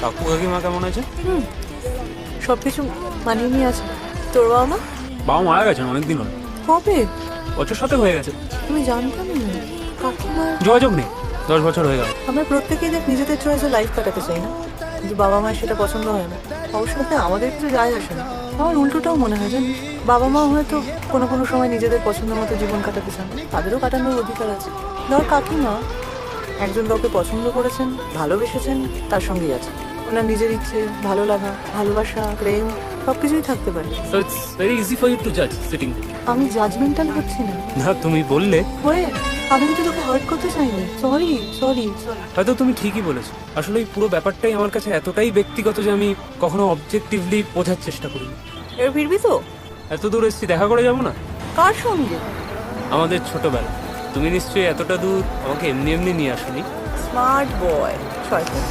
কাকু কাকিমা কেমন আছে? সব কিছু মানিয়ে নিয়ে আছে। তোর বাবা মা? বাবা মারা গেছেন অনেকদিন হলো, কবে? বছর সাথে হয়ে গেছে। আমি জানতাম না। কাকিমার যোগাযোগ নেই, 10 বছর হয়ে গেল। আমরা প্রত্যেকেই দেখ নিজেদের চয়েসে লাইফ কাটাতে চাই না, কিন্তু বাবা মায়ের সেটা পছন্দ হয় না। অবশ্য তাতে আমাদের কিছু যায় আসে না। আমার উল্টোটাও মনে হয় জানিস, বাবা মা হয়তো কোনো কোনো সময় নিজেদের পছন্দ মতো জীবন কাটাতে চান, তাদেরও কাটানোর অধিকার আছে। ধর কাকিমা একজন কাউকে পছন্দ করেছেন, ভালোবেসেছেন, তার সঙ্গেই আছে। ওনার নিজের ইচ্ছে, ভালো লাগা, ভালোবাসা, প্রেম সবকিছুই থাকতে পারে। So it's very easy for you to জাজ সিটিং। আমি জাজমেন্টাল হচ্ছি না। না, তুমি বললে হয়ে আমি কিন্তু তোকে হার্ট করতে চাইনি। Sorry sorry sorry. হয়তো তুমি ঠিকই বলেছো। আসলে এই পুরো ব্যাপারটাই আমার কাছে এতটাই ব্যক্তিগত যে আমি কখনো অবজেক্টিভলি বোঝার চেষ্টা করি। এর ফিরবি তো? এত দূর এসেছি, দেখা করে যাবো না? কার সঙ্গে? আমাদের ছোটবেলা। তুমি নিশ্চয়ই এতটা দূর আমাকে এমনি এমনি নিয়ে আসনি। Smart boy. শয়তান।